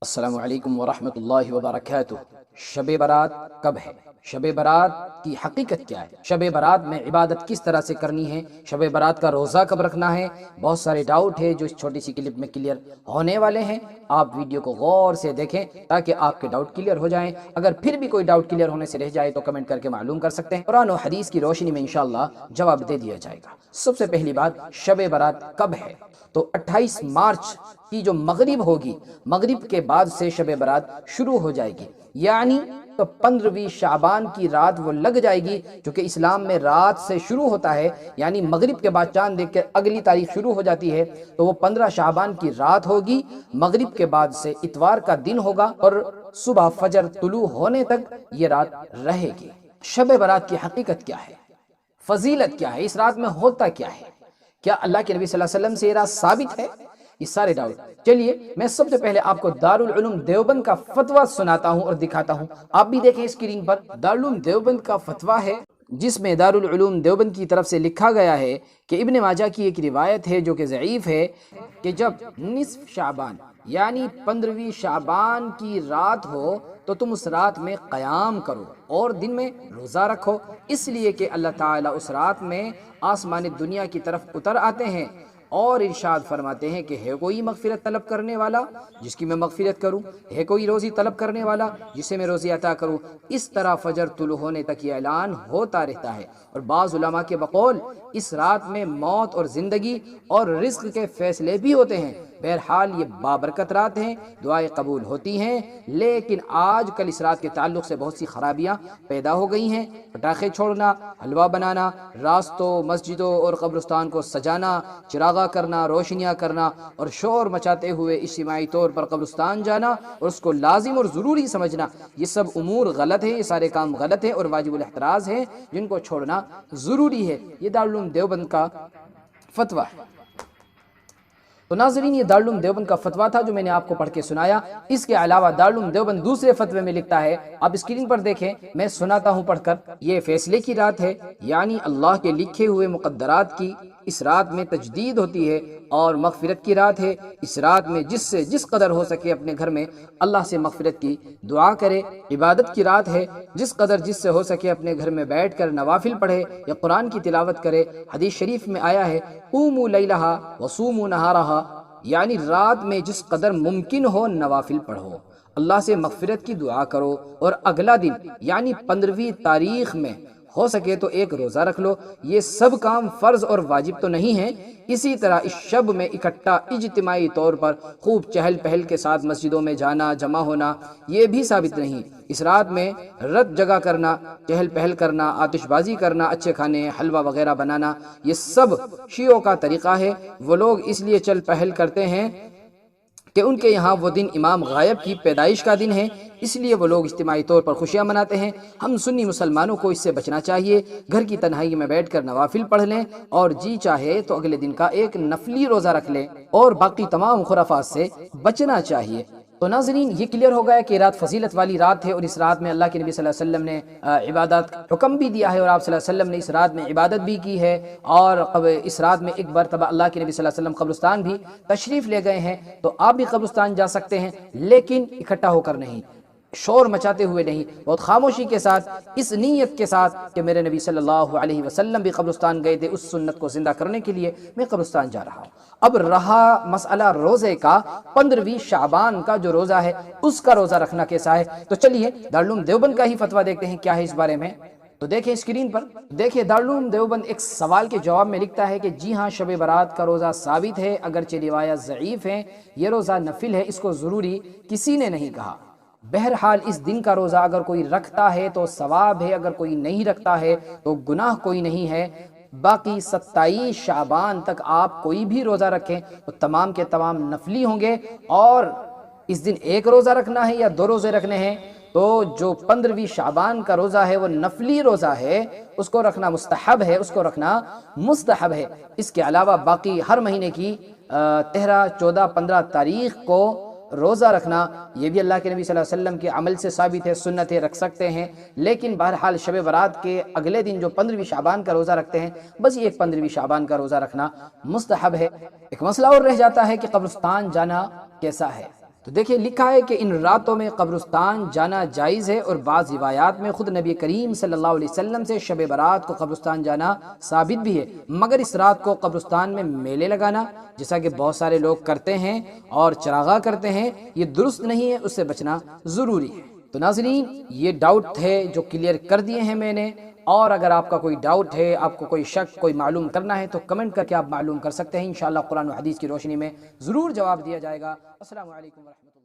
السلام علیکم ورحمۃ اللہ وبرکاتہ۔ شب برات کب ہے؟ شب برات کی حقیقت کیا ہے؟ شب برات میں عبادت کس طرح سے کرنی ہے؟ شب برات کا روزہ کب رکھنا ہے؟ بہت سارے ڈاؤٹ ہے جو اس چھوٹی سی کلپ میں کلیئر ہونے والے ہیں۔ آپ ویڈیو کو غور سے دیکھیں تاکہ آپ کے ڈاؤٹ کلیئر ہو جائیں۔ اگر پھر بھی کوئی ڈاؤٹ کلیئر ہونے سے رہ جائے تو کمنٹ کر کے معلوم کر سکتے ہیں، قرآن و حدیث کی روشنی میں انشاءاللہ جواب دے دیا جائے گا۔ سب سے پہلی بات، شب برات کب ہے؟ تو 28 مارچ کی جو مغرب ہوگی، مغرب کے بعد سے شب برات شروع ہو جائے گی، یعنی تو 15ویں شعبان کی رات وہ لگ جائے گی، چونکہ اسلام میں رات سے شروع ہوتا ہے، یعنی مغرب کے بعد چاند دیکھ کے اگلی تاریخ شروع ہو جاتی ہے، تو وہ 15 شعبان کی رات ہوگی۔ مغرب کے بعد سے اتوار کا دن ہوگا اور صبح فجر طلوع ہونے تک یہ رات رہے گی۔ شب برات کی حقیقت کیا ہے؟ فضیلت کیا ہے؟ اس رات میں ہوتا کیا ہے؟ کیا اللہ کے نبی صلی اللہ علیہ وسلم سے یہ رات ثابت ہے؟ یہ سارے ڈاؤٹ، چلیے میں سب سے پہلے آپ کو دارالعلوم دیوبند کا فتویٰ سناتا ہوں اور دکھاتا ہوں۔ آپ بھی دیکھیں اسکرین پر، دارالعلوم دیوبند کا فتویٰ ہے جس میں دارالعلوم دیوبند کی طرف سے لکھا گیا ہے کہ ابن ماجہ کی ایک روایت ہے جو کہ ضعیف ہے، کہ جب نصف شعبان یعنی 15ویں شعبان کی رات ہو تو تم اس رات میں قیام کرو اور دن میں روزہ رکھو، اس لیے کہ اللہ تعالیٰ اس رات میں آسمان دنیا کی طرف اتر آتے ہیں اور ارشاد فرماتے ہیں کہ ہے کوئی مغفرت طلب کرنے والا جس کی میں مغفرت کروں، ہے کوئی روزی طلب کرنے والا جسے میں روزی عطا کروں۔ اس طرح فجر طلوع ہونے تک یہ اعلان ہوتا رہتا ہے، اور بعض علماء کے بقول اس رات میں موت اور زندگی اور رزق کے فیصلے بھی ہوتے ہیں۔ بہرحال یہ بابرکت رات ہیں، دعائیں قبول ہوتی ہیں، لیکن آج کل اس رات کے تعلق سے بہت سی خرابیاں پیدا ہو گئی ہیں۔ پٹاخے چھوڑنا، حلوہ بنانا، راستوں، مسجدوں اور قبرستان کو سجانا، چراغاں کرنا، روشنیاں کرنا اور شور مچاتے ہوئے اجتماعی طور پر قبرستان جانا اور اس کو لازم اور ضروری سمجھنا، یہ سب امور غلط ہیں، یہ سارے کام غلط ہیں اور واجب الاحتراز ہیں جن کو چھوڑنا ضروری ہے۔ یہ دارالعلوم دیوبند کا فتویٰ ہے۔ تو ناظرین، یہ دارالعلوم دیوبند کا فتویٰ تھا جو میں نے آپ کو پڑھ کے سنایا۔ اس کے علاوہ دارالعلوم دیوبند دوسرے فتوے میں لکھتا ہے، آپ اسکرین پر دیکھیں، میں سناتا ہوں پڑھ کر۔ یہ فیصلے کی رات ہے، یعنی اللہ کے لکھے ہوئے مقدرات کی اس رات میں تجدید ہوتی ہے، اور مغفرت کی رات ہے۔ اس رات میں جس سے جس قدر ہو سکے اپنے گھر میں اللہ سے مغفرت کی دعا کرے۔ عبادت کی رات ہے، جس قدر جس سے ہو سکے اپنے گھر میں بیٹھ کر نوافل پڑھے یا قرآن کی تلاوت کرے۔ حدیث شریف میں آیا ہے، قوموا لیلہا وصوموا نہارہا، یعنی رات میں جس قدر ممکن ہو نوافل پڑھو، اللہ سے مغفرت کی دعا کرو، اور اگلا دن یعنی 15ویں تاریخ میں ہو سکے تو ایک روزہ رکھ لو۔ یہ سب کام فرض اور واجب تو نہیں ہیں۔ اسی طرح اس شب میں اکٹھا اجتماعی طور پر خوب چہل پہل کے ساتھ مسجدوں میں جانا، جمع ہونا، یہ بھی ثابت نہیں۔ اس رات میں رت جگہ کرنا، چہل پہل کرنا، آتش بازی کرنا، اچھے کھانے، حلوہ وغیرہ بنانا، یہ سب شیعوں کا طریقہ ہے۔ وہ لوگ اس لیے چل پہل کرتے ہیں کہ ان کے یہاں وہ دن امام غائب کی پیدائش کا دن ہے، اس لیے وہ لوگ اجتماعی طور پر خوشیاں مناتے ہیں۔ ہم سنی مسلمانوں کو اس سے بچنا چاہیے، گھر کی تنہائی میں بیٹھ کر نوافل پڑھ لیں، اور جی چاہے تو اگلے دن کا ایک نفلی روزہ رکھ لیں، اور باقی تمام خرافات سے بچنا چاہیے۔ تو ناظرین، یہ کلیئر ہو گیا کہ رات فضیلت والی رات ہے، اور اس رات میں اللہ کے نبی صلی اللہ علیہ وسلم نے عبادت حکم بھی دیا ہے، اور آپ صلی اللہ علیہ وسلم نے اس رات میں عبادت بھی کی ہے، اور اس رات میں ایک مرتبہ اللہ کے نبی صلی اللہ علیہ وسلم قبرستان بھی تشریف لے گئے ہیں۔ تو آپ بھی قبرستان جا سکتے ہیں، لیکن اکٹھا ہو کر نہیں، شور مچاتے ہوئے نہیں، بہت خاموشی کے ساتھ، اس نیت کے ساتھ کہ میرے نبی صلی اللہ علیہ وسلم بھی قبرستان گئے تھے، اس سنت کو زندہ کرنے کے لیے میں قبرستان جا رہا ہوں۔ اب رہا مسئلہ روزے کا، 15ویں شعبان کا جو روزہ ہے اس کا روزہ رکھنا کیسا ہے، تو چلیے دارالعلوم دیوبند کا ہی فتویٰ دیکھتے ہیں کیا ہے اس بارے میں۔ تو دیکھیں اسکرین پر، دیکھیں دارالعلوم دیوبند ایک سوال کے جواب میں لکھتا ہے کہ جی ہاں، شب برات کا روزہ ثابت ہے، اگرچہ روایات ضعیف ہیں، یہ روزہ نفل ہے، اس کو ضروری کسی نے نہیں کہا۔ بہرحال اس دن کا روزہ اگر کوئی رکھتا ہے تو ثواب ہے، اگر کوئی نہیں رکھتا ہے تو گناہ کوئی نہیں ہے۔ باقی 27 شعبان تک آپ کوئی بھی روزہ رکھیں تو تمام کے تمام نفلی ہوں گے، اور اس دن ایک روزہ رکھنا ہے یا 2 روزے رکھنے ہیں تو جو 15ویں شعبان کا روزہ ہے وہ نفلی روزہ ہے، اس کو رکھنا مستحب ہے، اس کو رکھنا مستحب ہے۔ اس کے علاوہ باقی ہر مہینے کی 13، 14، 15 تاریخ کو روزہ رکھنا، یہ بھی اللہ کے نبی صلی اللہ علیہ وسلم کے عمل سے ثابت ہے، سنت ہے، رکھ سکتے ہیں۔ لیکن بہرحال شب برات کے اگلے دن جو 15ویں شعبان کا روزہ رکھتے ہیں، بس یہ ایک 15ویں شعبان کا روزہ رکھنا مستحب ہے۔ ایک مسئلہ اور رہ جاتا ہے کہ قبرستان جانا کیسا ہے۔ تو دیکھیں لکھا ہے کہ ان راتوں میں قبرستان جانا جائز ہے، اور بعض روایات میں خود نبی کریم صلی اللہ علیہ وسلم سے شب برات کو قبرستان جانا ثابت بھی ہے، مگر اس رات کو قبرستان میں میلے لگانا جیسا کہ بہت سارے لوگ کرتے ہیں اور چراغاں کرتے ہیں، یہ درست نہیں ہے، اس سے بچنا ضروری ہے۔ تو ناظرین یہ ڈاؤٹ تھے جو کلیئر کر دیے ہیں میں نے، اور اگر آپ کا کوئی ڈاؤٹ ہے، آپ کو کوئی شک کوئی معلوم کرنا ہے تو کمنٹ کر کے آپ معلوم کر سکتے ہیں، انشاءاللہ قرآن و حدیث کی روشنی میں ضرور جواب دیا جائے گا۔ السلام علیکم ورحمۃ اللہ۔